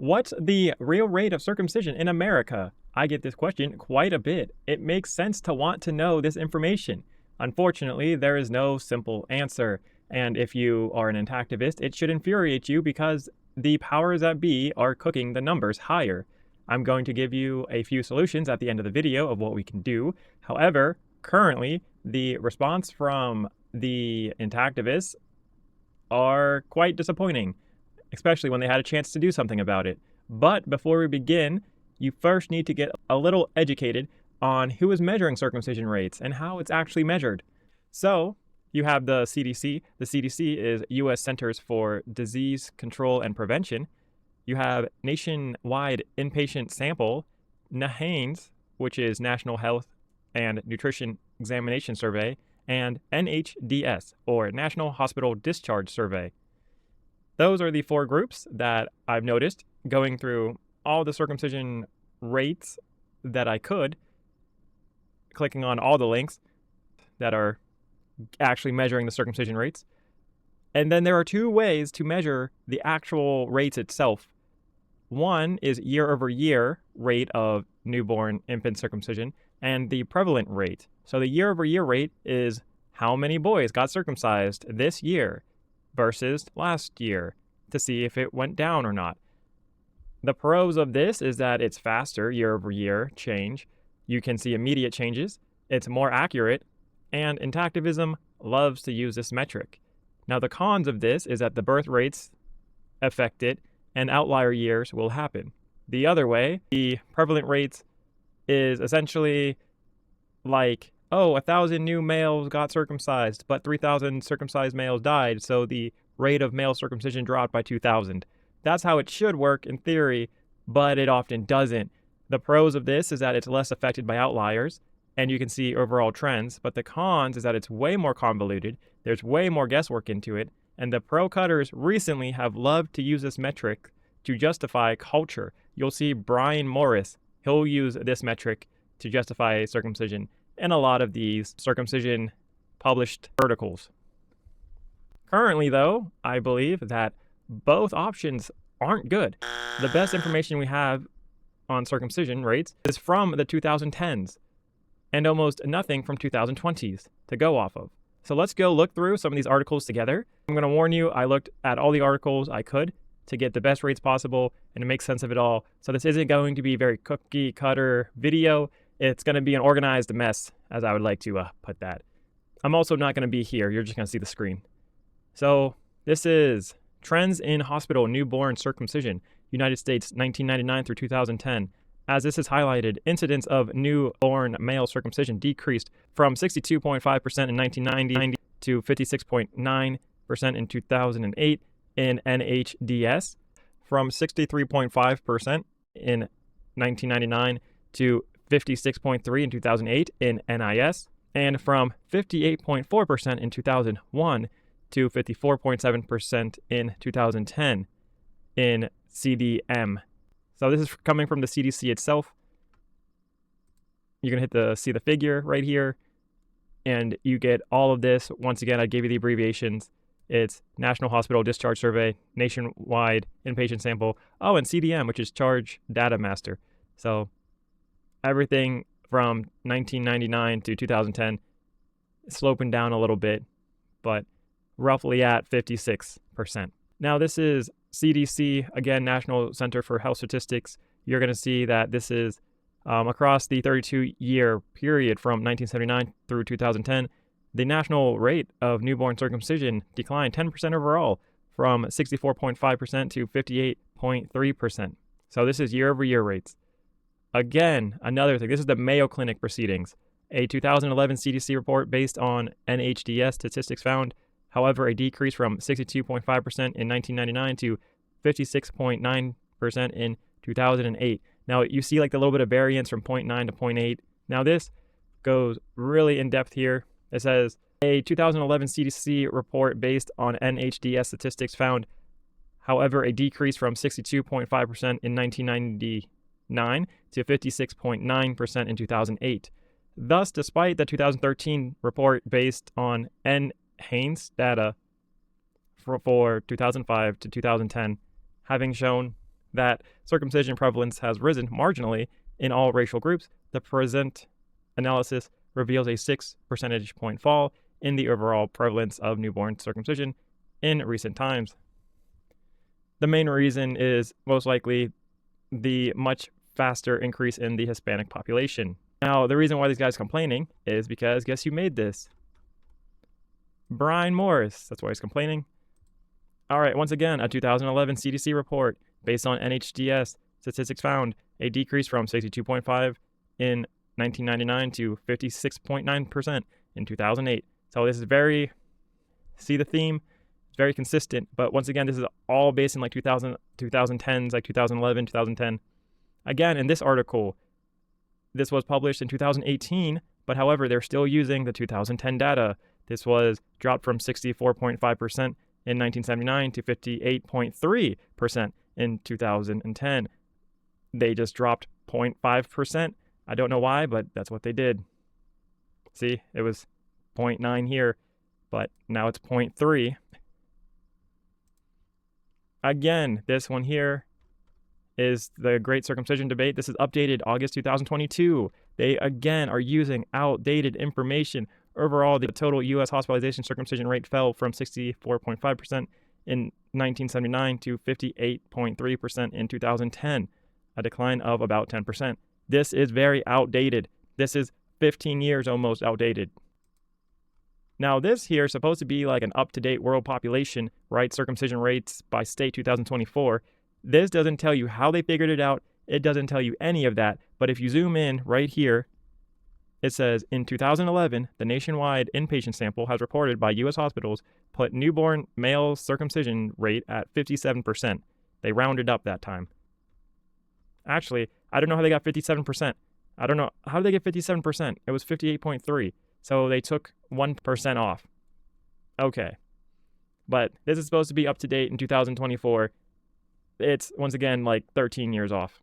What's the real rate of circumcision in America? I get this question quite a bit. It makes sense to want to know this information. Unfortunately, there is no simple answer. And if you are an intactivist, it should infuriate you because the powers that be are cooking the numbers higher. I'm going to give you a few solutions at the end of the video of what we can do. However, currently, the response from the intactivists are quite disappointing, especially when they had a chance to do something about it. But before we begin, you first need to get a little educated on who is measuring circumcision rates and how it's actually measured. So, you have the CDC. The CDC is U.S. Centers for Disease Control and Prevention. You have nationwide inpatient sample, NHANES, which is National Health and Nutrition Examination Survey, and NHDS, or National Hospital Discharge Survey. Those are the four groups that I've noticed going through all the circumcision rates that I could, clicking on all the links that are actually measuring the circumcision rates. And then there are two ways to measure the actual rates itself. One is year-over-year rate of newborn infant circumcision and the prevalent rate. So the year-over-year rate is how many boys got circumcised this year versus last year to see if it went down or not. The pros of this is that it's faster year-over-year change. You can see immediate changes. It's more accurate, and intactivism loves to use this metric. Now, the cons of this is that the birth rates affect it, and outlier years will happen. The other way, the prevalent rates is essentially like, 1,000 new males got circumcised, but 3,000 circumcised males died, so the rate of male circumcision dropped by 2,000. That's how it should work in theory, but it often doesn't. The pros of this is that it's less affected by outliers, and you can see overall trends, but the cons is that it's way more convoluted, there's way more guesswork into it, and the pro-cutters recently have loved to use this metric to justify culture. You'll see Brian Morris, he'll use this metric to justify circumcision in a lot of these circumcision published articles. Currently, though, I believe that both options aren't good. The best information we have on circumcision rates is from the 2010s and almost nothing from 2020s to go off of. So let's go look through some of these articles together. I'm going to warn you, I looked at all the articles I could to get the best rates possible and to make sense of it all. So this isn't going to be a very cookie cutter video. It's going to be an organized mess, as I would like to put that. I'm also not going to be here. You're just going to see the screen. So this is Trends in Hospital Newborn Circumcision, United States 1999 through 2010. As this is highlighted, incidence of newborn male circumcision decreased from 62.5% in 1990 to 56.9% in 2008 in NHDS, from 63.5% in 1999 to 56.3% in 2008 in NIS, and from 58.4% in 2001 to 54.7% in 2010 in CDM. So this is coming from the CDC itself. You're going to see the figure right here, and you get all of this. Once again, I gave you the abbreviations. It's National Hospital Discharge Survey, Nationwide Inpatient Sample, and CDM, which is Charge Data Master. So everything from 1999 to 2010 is sloping down a little bit, but roughly at 56%. Now this is CDC, again, National Center for Health Statistics. You're going to see that this is across the 32-year period from 1979 through 2010. The national rate of newborn circumcision declined 10% overall, from 64.5% to 58.3%. So this is year-over-year rates. Again, another thing, this is the Mayo Clinic proceedings. A 2011 CDC report based on NHDS statistics found, however, a decrease from 62.5% in 1999 to 56.9% in 2008. Now, you see like the little bit of variance from 0.9 to 0.8. Now, this goes really in depth here. It says, a 2011 CDC report based on NHDS statistics found, however, a decrease from 62.5% in 1999 to 56.9% in 2008. Thus, despite the 2013 report based on NHANES data for 2005 to 2010 having shown that circumcision prevalence has risen marginally in all racial groups, the present analysis reveals a 6 percentage point fall in the overall prevalence of newborn circumcision in recent times. The main reason is most likely the much faster increase in the Hispanic population. Now, the reason why these guys are complaining is because guess who made this? Brian Morris. That's why he's complaining. All right, once again, a 2011 CDC report based on NHDS statistics found a decrease from 62.5 in 1999 to 56.9% in 2008. So this is see the theme? It's very consistent, but once again, this is all based in like 2010s, like 2011, 2010. Again, in this article, this was published in 2018, but however, they're still using the 2010 data. This was dropped from 64.5% in 1979 to 58.3% in 2010. They just dropped 0.5%. I don't know why, but that's what they did. See, it was 0.9 here, but now it's 0.3. Again, this one here is the Great Circumcision Debate. This is updated August 2022. They again are using outdated information. Overall, the total U.S. hospitalization circumcision rate fell from 64.5% in 1979 to 58.3% in 2010, a decline of about 10%. This is very outdated. This is 15 years almost outdated. Now, this here is supposed to be like an up-to-date world population, right? Circumcision rates by state 2024. This doesn't tell you how they figured it out. It doesn't tell you any of that. But if you zoom in right here, it says, in 2011, the nationwide inpatient sample has reported by U.S. hospitals put newborn male circumcision rate at 57%. They rounded up that time. Actually, I don't know how they got 57%. I don't know. How did they get 57%? It was 58.3. So they took 1% off. Okay. But this is supposed to be up to date in 2024. It's, once again, like 13 years off.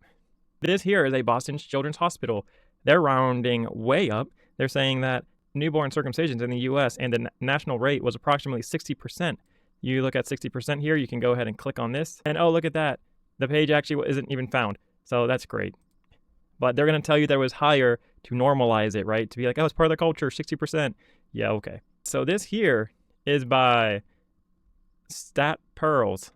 This here is a Boston Children's Hospital. They're rounding way up. They're saying that newborn circumcisions in the U.S. and the national rate was approximately 60%. You look at 60% here, you can go ahead and click on this. And oh, look at that. The page actually isn't even found. So that's great. But they're going to tell you that it was higher to normalize it, right? To be like, oh, it's part of the culture, 60%. Yeah, okay. So this here is by Stat Pearls.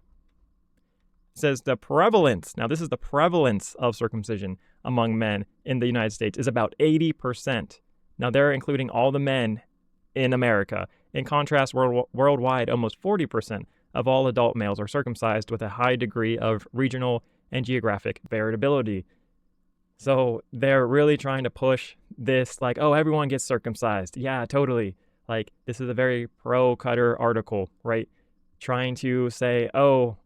It says the prevalence, now this is the prevalence of circumcision among men in the United States, is about 80%. Now they're including all the men in America. In contrast, worldwide, almost 40% of all adult males are circumcised with a high degree of regional and geographic variability. So they're really trying to push this like, oh, everyone gets circumcised. Yeah, totally. Like, this is a very pro-cutter article, right? Trying to say, oh,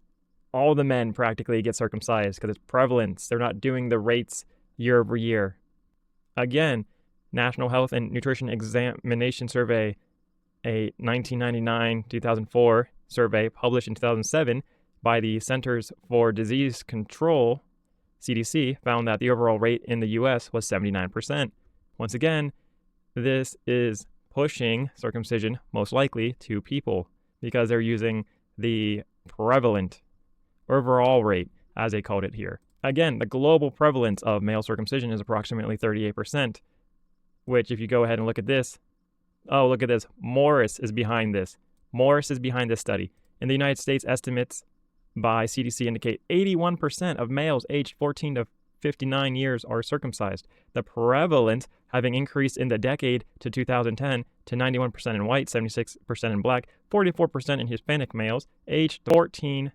all the men practically get circumcised because it's prevalence. They're not doing the rates year over year. Again, National Health and Nutrition Examination Survey, a 1999-2004 survey published in 2007 by the Centers for Disease Control, CDC, found that the overall rate in the U.S. was 79%. Once again, this is pushing circumcision most likely to people because they're using the prevalent overall rate, as they called it here. Again, the global prevalence of male circumcision is approximately 38%, which if you go ahead and look at this, oh, look at this. Morris is behind this. Morris is behind this study. In the United States, estimates by CDC indicate 81% of males aged 14 to 59 years are circumcised. The prevalence having increased in the decade to 2010 to 91% in white, 76% in black, 44% in Hispanic males aged 14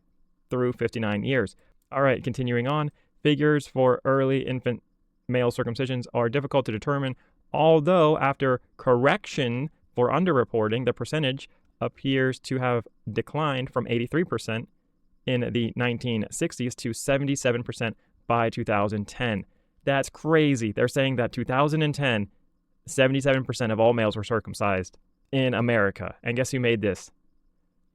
through 59 years. All right, continuing on, figures for early infant male circumcisions are difficult to determine, although after correction for underreporting, the percentage appears to have declined from 83% in the 1960s to 77% by 2010. That's crazy. They're saying that 2010, 77% of all males were circumcised in America. And guess who made this?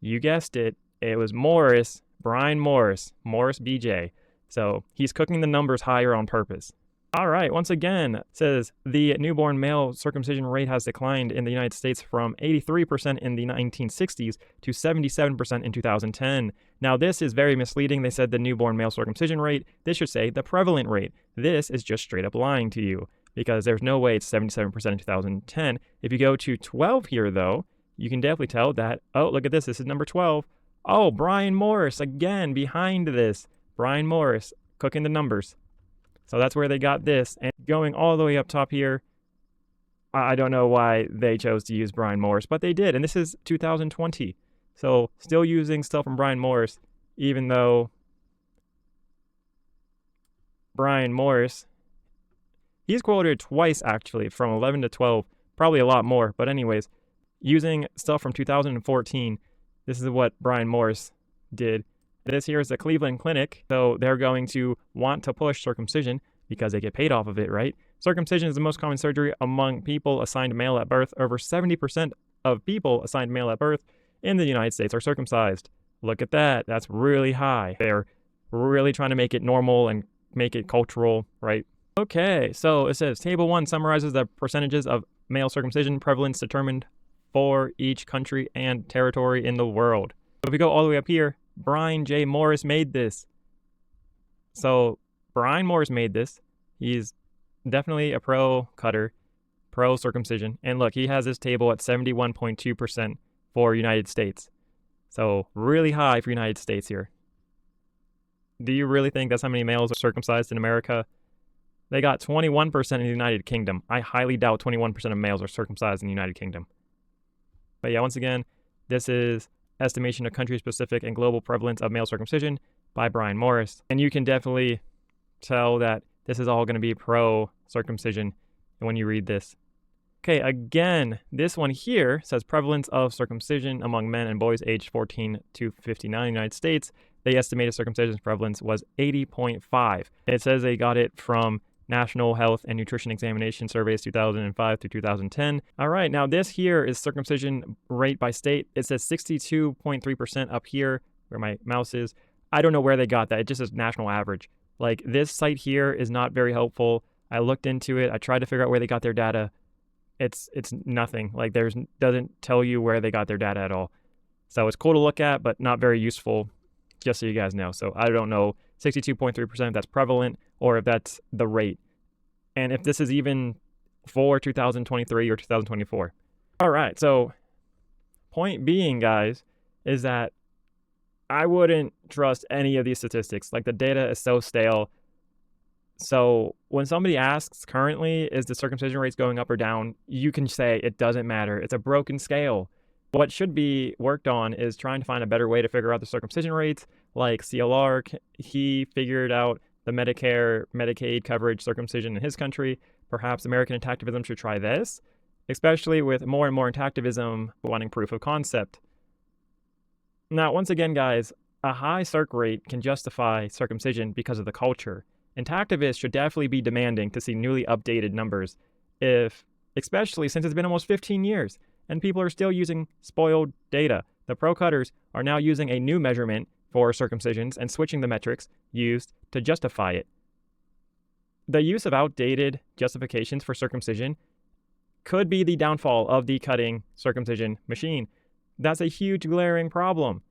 You guessed it. It was Morris, Brian Morris, Morris BJ. So he's cooking the numbers higher on purpose. All right, once again, it says the newborn male circumcision rate has declined in the United States from 83% in the 1960s to 77% in 2010. Now, this is very misleading. They said the newborn male circumcision rate. This should say the prevalent rate. This is just straight up lying to you because there's no way it's 77% in 2010. If you go to 12 here, though, you can definitely tell that, oh, look at this. This is number 12. Oh, Brian Morris, again, behind this. Brian Morris, cooking the numbers. So that's where they got this. And going all the way up top here, I don't know why they chose to use Brian Morris, but they did. And this is 2020. So still using stuff from Brian Morris, even though Brian Morris, he's quoted twice actually, from 11 to 12, probably a lot more. But anyways, using stuff from 2014, this is what Brian Morris did. This here is the Cleveland Clinic, so they're going to want to push circumcision because they get paid off of it, right? Circumcision is the most common surgery among people assigned male at birth. Over 70% of people assigned male at birth in the United States are circumcised. Look at that. That's really high. They're really trying to make it normal and make it cultural, right? Okay, so it says Table 1 summarizes the percentages of male circumcision prevalence determined for each country and territory in the world. So if we go all the way up here, Brian J. Morris made this. So Brian Morris made this. He's definitely a pro cutter, pro circumcision. And look, he has this table at 71.2% for United States. So really high for United States here. Do you really think that's how many males are circumcised in America? They got 21% in the United Kingdom. I highly doubt 21% of males are circumcised in the United Kingdom. But yeah, once again, this is Estimation of Country-Specific and Global Prevalence of Male Circumcision by Brian Morris. And you can definitely tell that this is all going to be pro-circumcision when you read this. Okay, again, this one here says prevalence of circumcision among men and boys aged 14 to 59 in the United States. They estimated circumcision's prevalence was 80.5. It says they got it from National Health and Nutrition Examination Surveys 2005 through 2010. All right, now this here is circumcision rate by state. It says 62.3% up here where my mouse is. I don't know where they got that. It just says national average. Like, this site here is not very helpful. I looked into it. I tried to figure out where they got their data. It's nothing. Like, doesn't tell you where they got their data at all. So it's cool to look at, but not very useful, just so you guys know. So I don't know 62.3% if that's prevalent or if that's the rate. And if this is even for 2023 or 2024. All right, so point being, guys, is that I wouldn't trust any of these statistics. Like, the data is so stale. So when somebody asks currently, is the circumcision rates going up or down, you can say it doesn't matter. It's a broken scale. What should be worked on is trying to find a better way to figure out the circumcision rates. Like CLR, he figured out the Medicare, Medicaid coverage circumcision in his country. Perhaps American Intactivism should try this, especially with more and more Intactivism wanting proof of concept. Now, once again, guys, a high circ rate can justify circumcision because of the culture. Intactivists should definitely be demanding to see newly updated numbers, especially since it's been almost 15 years and people are still using spoiled data. The pro-cutters are now using a new measurement for circumcisions and switching the metrics used to justify it. The use of outdated justifications for circumcision could be the downfall of the cutting circumcision machine. That's a huge glaring problem.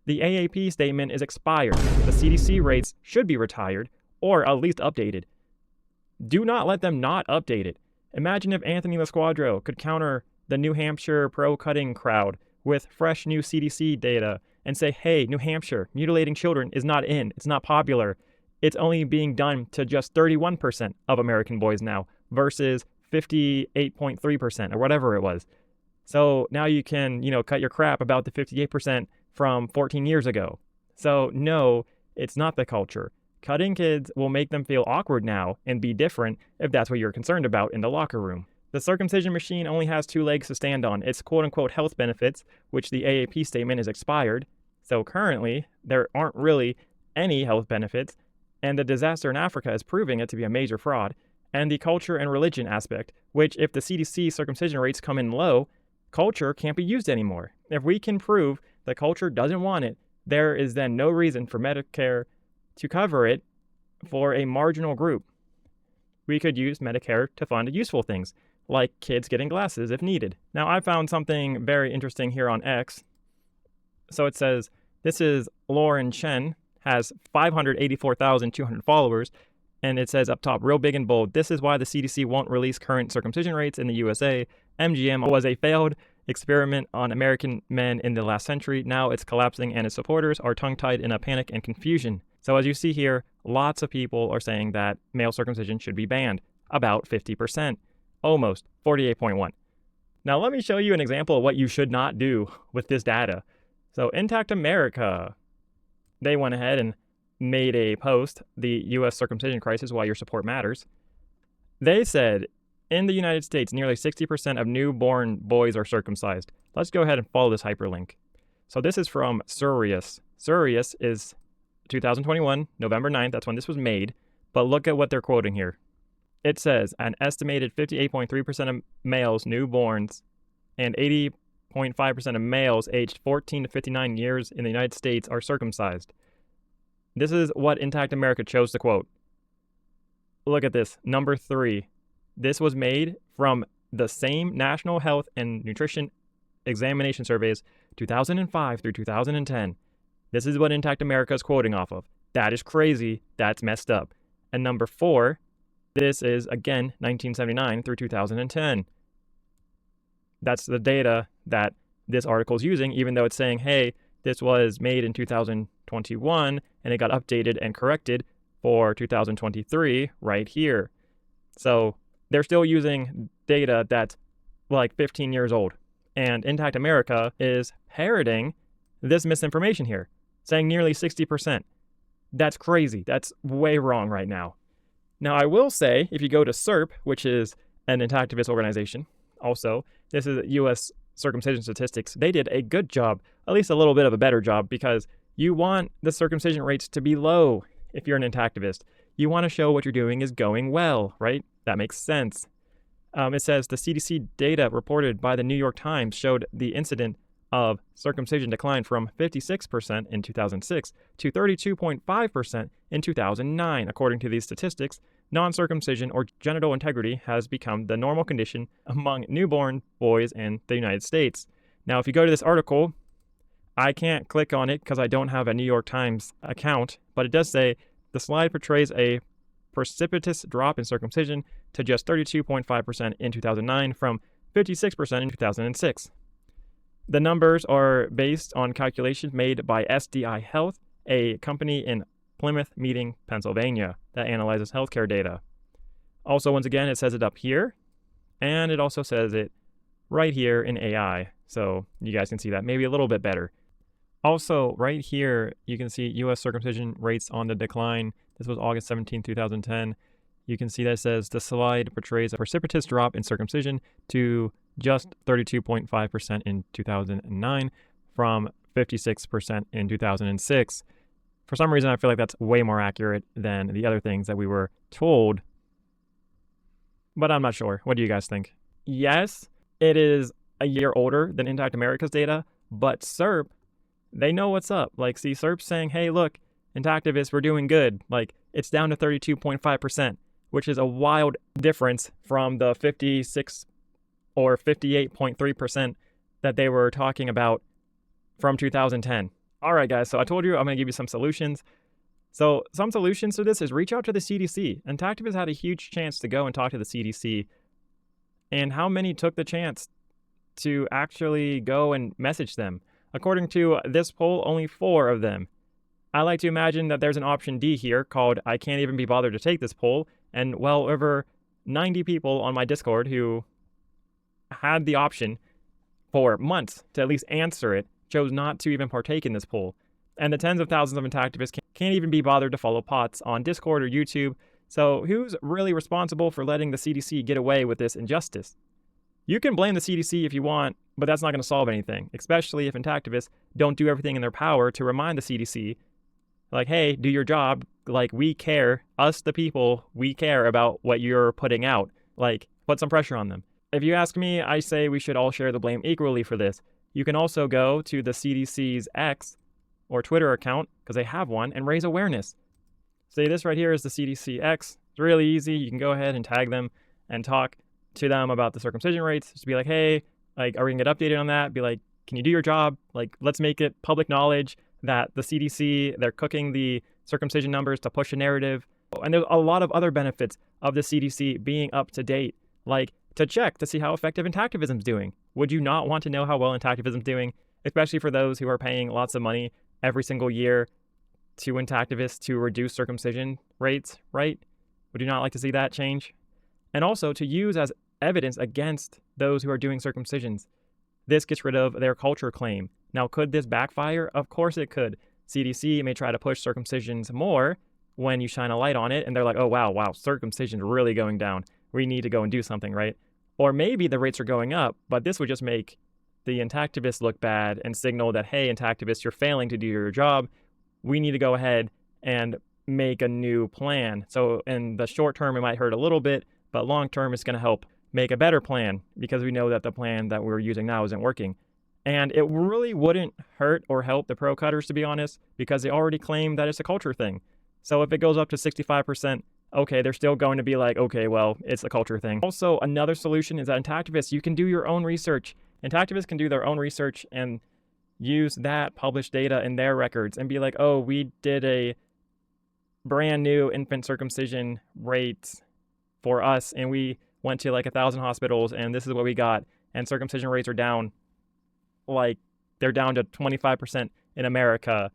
The AAP statement is expired. The CDC rates should be retired or at least updated. Do not let them not update it. Imagine if Anthony LaSquadro could counter the New Hampshire pro-cutting crowd with fresh new CDC data and say, hey, New Hampshire, mutilating children is not in. It's not popular. It's only being done to just 31% of American boys now versus 58.3% or whatever it was. So now you can, cut your crap about the 58% from 14 years ago. So no, it's not the culture. Cutting kids will make them feel awkward now and be different if that's what you're concerned about in the locker room. The circumcision machine only has two legs to stand on. Its quote-unquote health benefits, which the AAP statement is expired. So currently, there aren't really any health benefits, and the disaster in Africa is proving it to be a major fraud. And the culture and religion aspect, which if the CDC circumcision rates come in low, culture can't be used anymore. If we can prove the culture doesn't want it, there is then no reason for Medicare to cover it for a marginal group. we could use Medicare to fund useful things, like kids getting glasses if needed. Now, I found something very interesting here on X. So it says, this is Lauren Chen, has 584,200 followers, and it says up top, real big and bold, this is why the CDC won't release current circumcision rates in the USA. MGM was a failed experiment on American men in the last century. Now it's collapsing and its supporters are tongue-tied in a panic and confusion. So as you see here, lots of people are saying that male circumcision should be banned. About 50%. Almost 48.1. Now let me show you an example of what you should not do with this data. So Intact America, they went ahead and made a post, the U.S. circumcision crisis, why your support matters. They said, in the United States, nearly 60% of newborn boys are circumcised. Let's go ahead and follow this hyperlink. So this is from Sirius. Sirius is 2021, November 9th, that's when this was made. But look at what they're quoting here. It says, an estimated 58.3% of males newborns and 80.5% of males aged 14 to 59 years in the United States are circumcised. This is what Intact America chose to quote. Look at this, number 3. This was made from the same National Health and Nutrition Examination Surveys 2005 through 2010. This is what Intact America is quoting off of. That is crazy. That's messed up. And number 4, this is, again, 1979 through 2010. That's the data that this article is using, even though it's saying, hey, this was made in 2021, and it got updated and corrected for 2023 right here. So they're still using data that's like 15 years old. And Intact America is parroting this misinformation here, saying nearly 60%. That's crazy. That's way wrong right now. Now, I will say, if you go to CERP, which is an intactivist organization, also, this is U.S. circumcision statistics, they did a good job, at least a little bit of a better job, because you want the circumcision rates to be low if you're an intactivist. You want to show what you're doing is going well, right? That makes sense. It says the CDC data reported by the New York Times showed the incident of circumcision declined from 56% in 2006 to 32.5% in 2009. According to these statistics, non-circumcision or genital integrity has become the normal condition among newborn boys in the United States. Now, if you go to this article, I can't click on it because I don't have a New York Times account, but it does say the slide portrays a precipitous drop in circumcision to just 32.5% in 2009 from 56% in 2006. The numbers are based on calculations made by SDI Health, a company in Plymouth Meeting, Pennsylvania, that analyzes healthcare data. Also, once again, it says it up here, and it also says it right here in AI, so you guys can see that maybe a little bit better. Also, right here, you can see U.S. circumcision rates on the decline. This was August 17, 2010. You can see that it says the slide portrays a precipitous drop in circumcision to just 32.5% in 2009 from 56% in 2006. For some reason, I feel like that's way more accurate than the other things that we were told. But I'm not sure. What do you guys think? Yes, it is a year older than Intact America's data, but CERP, they know what's up. Like, see, CERP's saying, hey, look, intactivists, we're doing good. Like, it's down to 32.5%, which is a wild difference from the 56 or 58.3% that they were talking about from 2010. All right, guys, so I told you I'm going to give you some solutions. So some solutions to this is reach out to the CDC. Intactivists had a huge chance to go and talk to the CDC. And how many took the chance to actually go and message them? According to this poll, only 4 of them. I like to imagine that there's an option D here called I can't even be bothered to take this poll. And well over 90 people on my Discord who had the option for months to at least answer it chose not to even partake in this poll. And the tens of thousands of intactivists can't even be bothered to follow POTS on Discord or YouTube. So who's really responsible for letting the CDC get away with this injustice? You can blame the CDC if you want, but that's not going to solve anything, especially if intactivists don't do everything in their power to remind the CDC, like, hey, do your job. Like, we care. Us, the people, we care about what you're putting out. Like, put some pressure on them. If you ask me, I say we should all share the blame equally for this. You can also go to the CDC's X or Twitter account, because they have one, and raise awareness. See, this right here is the CDC X. It's really easy. You can go ahead and tag them and talk to them about the circumcision rates. Just be like, hey, like, are we gonna get updated on that? Be like, can you do your job? Like, let's make it public knowledge that the CDC, they're cooking the circumcision numbers to push a narrative. And there's a lot of other benefits of the CDC being up to date, like to check to see how effective intactivism's doing. Would you not want to know how well intactivism's doing, especially for those who are paying lots of money every single year to intactivists to reduce circumcision rates, right? Would you not like to see that change? And also to use as evidence against those who are doing circumcisions. This gets rid of their culture claim. Now, could this backfire? Of course it could. CDC may try to push circumcisions more when you shine a light on it, and they're like, oh, wow, circumcision's really going down. We need to go and do something, right? Or maybe the rates are going up, but this would just make the intactivists look bad and signal that, hey, intactivists, you're failing to do your job. We need to go ahead and make a new plan. So in the short term, it might hurt a little bit, but long term, it's going to help make a better plan because we know that the plan that we're using now isn't working. And it really wouldn't hurt or help the pro-cutters, to be honest, because they already claim that it's a culture thing. So if it goes up to 65%, okay, they're still going to be like, okay, well, it's a culture thing. Also, another solution is that intactivists, you can do your own research. Intactivists can do their own research and use that published data in their records and be like, oh, we did a brand new infant circumcision rate for us, and we went to like 1,000 hospitals, and this is what we got. And circumcision rates are down, like they're down to 25% in America.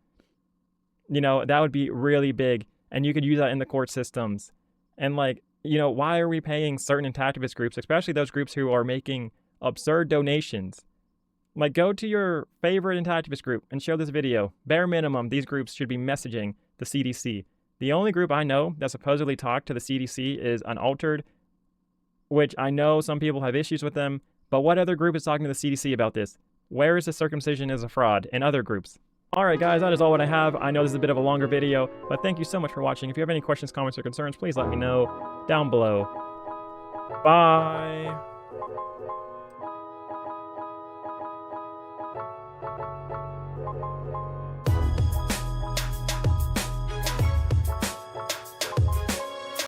You know, that would be really big. And you could use that in the court systems. And like, you know, why are we paying certain intactivist groups, especially those groups who are making absurd donations? Like, go to your favorite intactivist group and show this video. Bare minimum, these groups should be messaging the CDC. The only group I know that supposedly talked to the CDC is Unaltered, which I know some people have issues with them, but what other group is talking to the CDC about this? Where is the circumcision is a fraud in other groups? Alright guys, that is all what I have. I know this is a bit of a longer video, but thank you so much for watching. If you have any questions, comments, or concerns, please let me know down below. Bye!